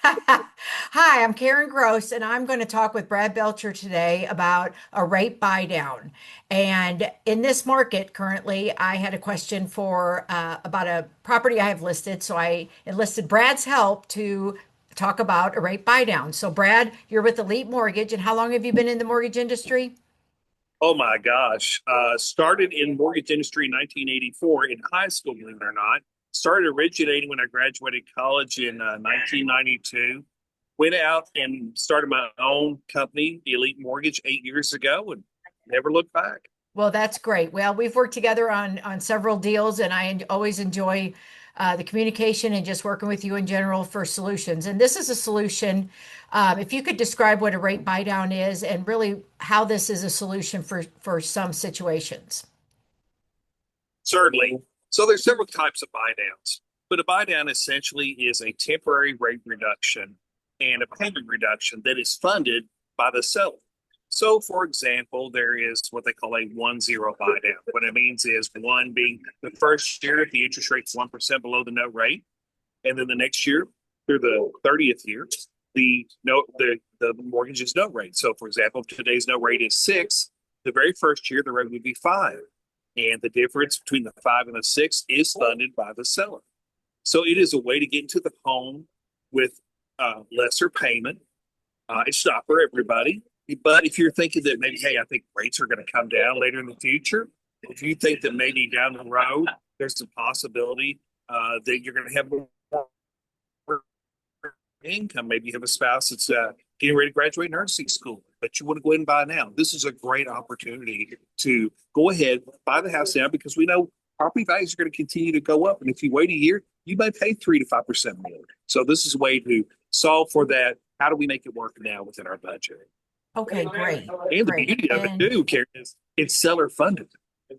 Hi, I'm Karen Gross, and I'm going to talk with Brad Belcher today about a rate buy down. And in this market currently, I had a question for about a property I have listed. So I enlisted Brad's help to talk about a rate buy down. So, Brad, you're with Elite Mortgage, and how long have you been in the mortgage industry? Oh my gosh. Started in mortgage industry in 1984 in high school, believe it or not. Started originating when I graduated college in 1992. Went out and started my own company, Elite Mortgage, 8 years ago, and never looked back. Well, that's great. Well, we've worked together on several deals, and always enjoy the communication and just working with you in general for solutions. And this is a solution. If you could describe what a rate buy down is, and really how this is a solution for some situations. Certainly. So there's several types of buy downs, but a buy down essentially is a temporary rate reduction and a payment reduction that is funded by the seller. So, for example, there is what they call a 1-0 buy down. What it means is one being the first year, if the interest rate's 1% below the note rate, and then the next year through the 30th year, the mortgage is note rate. So, for example, if today's note rate is 6, the very first year the rate would be 5, and the difference between the 5 and the 6 is funded by the seller. So it is a way to get into the home with lesser payment. It's not for everybody, but if you're thinking that maybe, hey, I think rates are going to come down later in the future, if you think that maybe down the road there's a possibility that you're going to have more income. Maybe you have a spouse that's getting ready to graduate nursing school, but you want to go ahead and buy now. This is a great opportunity to go ahead, buy the house now because we know property values are going to continue to go up. And if you wait a year, you might pay 3 to 5% more. So this is a way to solve for that. How do we make it work now within our budget? Okay, great, And the great. beauty of it And too, Karen, is it's seller funded.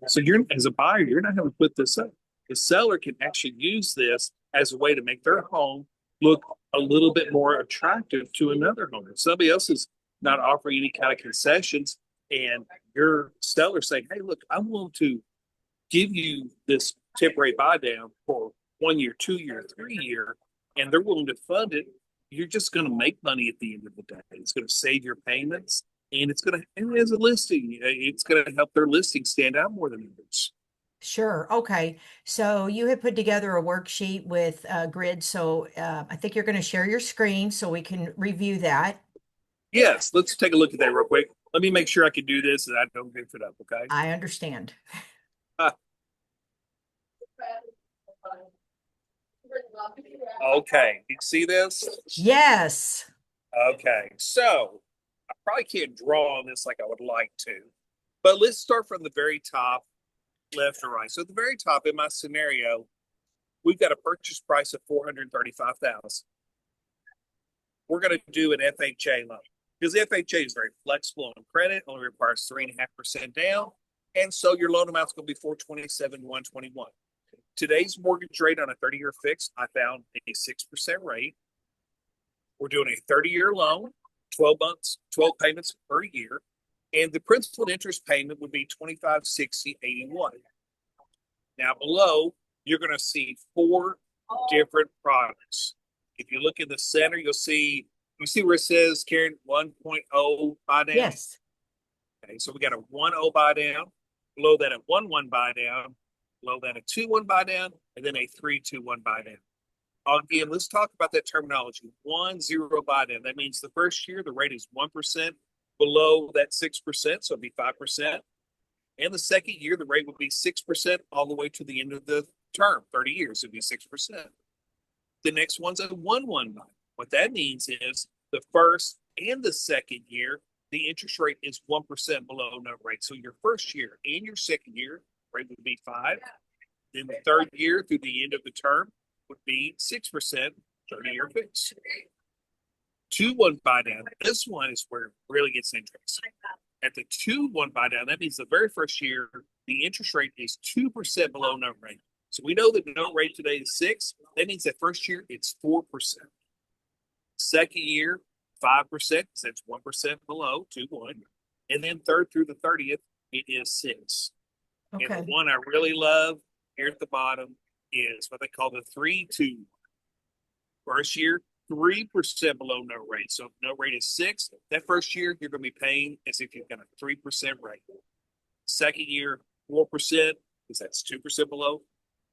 So you're as a buyer, you're not having to put this up. The seller can actually use this as a way to make their home look a little bit more attractive to another home. If somebody else is not offering any kind of concessions, and your seller saying, "Hey, look, I'm willing to give you this temporary buy down for 1 year, 2 year, 3 year," and they're willing to fund it, you're just going to make money at the end of the day. It's going to save your payments, and it's going to, and as a listing, it's going to help their listing stand out more than others. sure, okay. So you had put together a worksheet with grid. So I think you're going to share your screen so we can review that. Yes, let's take a look at that real quick. Let me make sure I can do this and I don't goof it up, okay? I understand. Okay, you see this? Yes. Okay, so I probably can't draw on this like I would like to, but let's start from the very top, left or right. So at the very top in my scenario, we've got a purchase price of 435,000. We're going to do an FHA loan because the FHA is very flexible on credit, only requires 3.5% down, and so your loan amount's going to be 427,121. Today's mortgage rate on a 30-year fix, I found a 6% rate. We're doing a 30-year loan, 12 months, 12 payments per year, and the principal and interest payment would be 2560.81. Now below, you're going to see four different products. If you look in the center, you see where it says Karen 1.0 buy down. Yes. Okay, so we got a 1.0 buy down, below that a 1.1 buy down, below that a 2.1 buy down, and then a 3.2.1 buy down. Again, let's talk about that terminology. 1.0 buy down. That means the first year the rate is 1% below that 6%, so it'd be 5%. And the second year the rate would be 6% all the way to the end of the term, 30 years, it'd be 6%. The next one's a 1.1 buy. What that means is the first and the second year, the interest rate is 1% below note rate. So your first year and your second year rate would be 5. Then the third year through the end of the term would be 6%, 30-year fix. 2.1 buy down. This one is where it really gets interesting. At the 2.1 buy down, that means the very first year, the interest rate is 2% below note rate. So we know that the note rate today is 6. That means that first year it's 4%. Second year, 5%, because that's 1% below 2.1. And then third through the 30th, it is 6. And the Okay. one I really love here at the bottom is what they call the 3.2. First year, 3% below no rate. So if no rate is 6, that first year you're going to be paying as if you've got a 3% rate. Second year, 4%, because that's 2% below.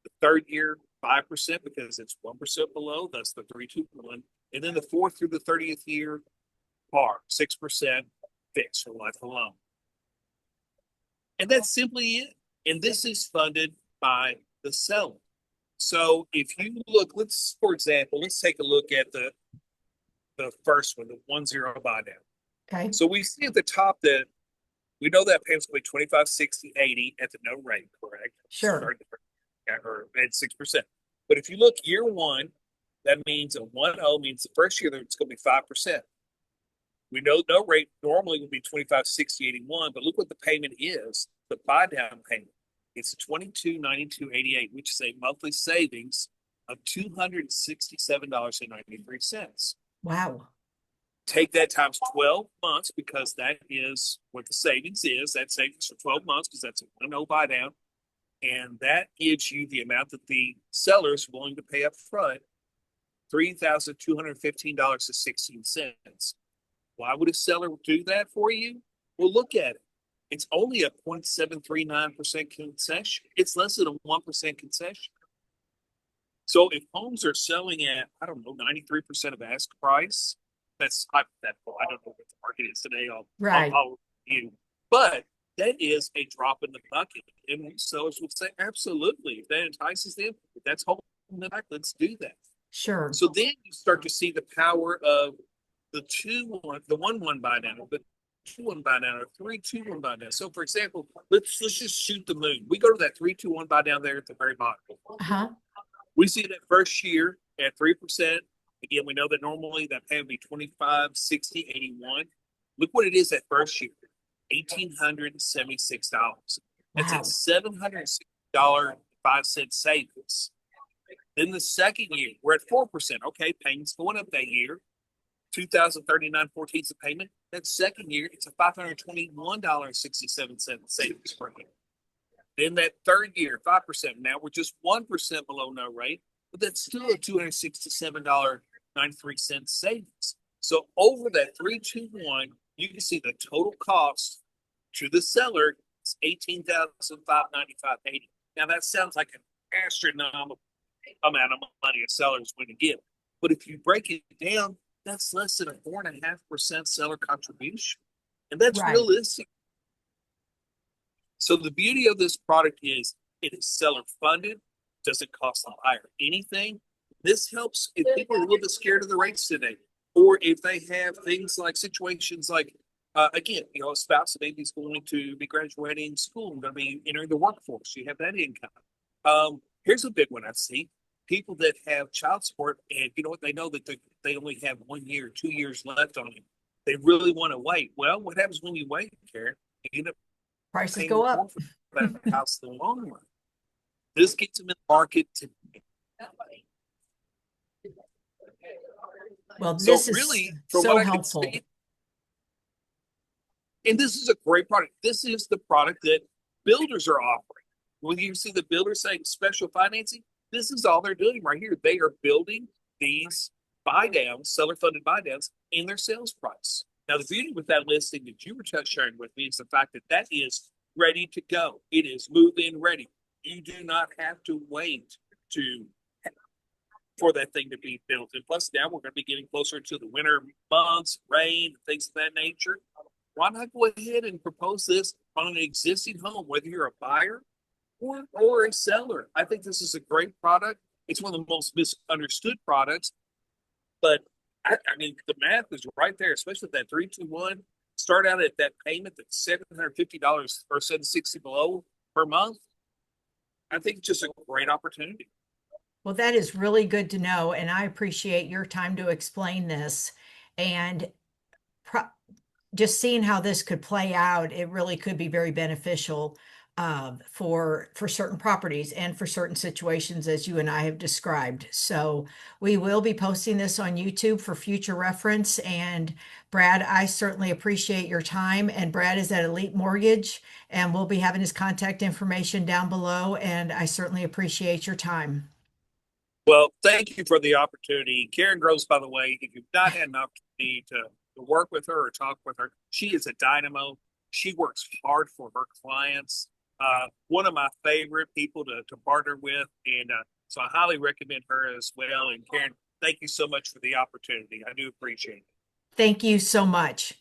The third year, 5%, because it's 1% below. That's the 3-2-1. And then the fourth through the 30th year, par, 6% fixed for life alone. And that's simply it. And this is funded by the seller. So if you look, for example, let's take a look at the first one, the 1-0 buy down. Okay. So we see at the top that we know that payment's going to be 25, 60, 80 at the no rate, correct? Sure. Or at 6%. But if you look year one, that means a 1-0 means the first year it's going to be 5%. We know no rate normally would be 25, 60, 81, but look what the payment is. The buy down payment. It's 22.92.88, which is a monthly savings of $267.93. Wow. Take that times 12 months because that is what the savings is. That savings for 12 months because that's a 1-0 buy down. And that gives you the amount that the seller is willing to pay up front, $3,215.16. Why would a seller do that for you? Well, look at it. It's only a 0.739% concession. It's less than a 1% concession. So if homes are selling at, I don't know, 93% of ask price, that's hypothetical. I don't know what the market is today. Right. I'll review. But that is a drop in the bucket. And sellers would say, absolutely. If that entices them, if that's holding them back, let's do that. Sure. So then you start to see the power of the 1-1 buy down, the 2-1 buy down, or 3-2-1 buy down. So for example, let's just shoot the moon. We go to that 3-2-1 buy down there at the very bottom. Uh-huh. We see that first year at 3%. Again, we know that normally that pay would be 25, 60, 81. Look what it is that first year, $1,876. That's a Wow. $760.05 savings. Then the second year, we're at 4%. Okay, payments going up that year. 2,039.14 a payment. That second year, it's a $521.67 savings per year. Then that third year, 5%. Now we're just 1% below no rate, but that's still a $267.93 savings. So over that 3-2-1, you can see the total cost to the seller is $18,595.80. Now that sounds like an astronomical amount of money a seller is going to give. But if you break it down, that's less than a 4.5% seller contribution. And that's Right. realistic. So the beauty of this product is it is seller funded, doesn't cost the buyer anything. This helps if people are a little bit scared of the rates today, or if they have things like situations like, again, a spouse maybe is going to be graduating school and going to be entering the workforce. You have that income. Here's a big one I see. People that have child support and you know what, they know that they only have 1 year, 2 years left on it. They really want to wait. Well, what happens when you wait, Karen? You end up Prices paying go more up. for that house in the long run. This gets them in the market today. Well, So this is really, from what so I can helpful. see, and this is a great product. This is the product that builders are offering. When you see the builders saying special financing, this is all they're doing right here. They are building these buy downs, seller funded buy downs in their sales price. Now, the beauty with that listing that you were sharing with me is the fact that that is ready to go. It is move in ready. You do not have to wait to for that thing to be built. And plus, now we're going to be getting closer to the winter months, rain, things of that nature. Why not go ahead and propose this on an existing home, whether you're a buyer or a seller? I think this is a great product. It's one of the most misunderstood products, but I mean, the math is right there, especially that 3-2-1. Start out at that payment that's $750 or $760 below per month. I think it's just a great opportunity. Well, that is really good to know, and I appreciate your time to explain this. And pro just seeing how this could play out, it really could be very beneficial for certain properties and for certain situations, as you and I have described. So we will be posting this on YouTube for future reference. And Brad, I certainly appreciate your time. And Brad is at Elite Mortgage, and we'll be having his contact information down below. And I certainly appreciate your time. Well, thank you for the opportunity. Karen Gross, by the way, if you've not had an opportunity to work with her or talk with her, she is a dynamo. She works hard for her clients. One of my favorite people to partner with. And so I highly recommend her as well. And Karen, thank you so much for the opportunity. I do appreciate it. Thank you so much.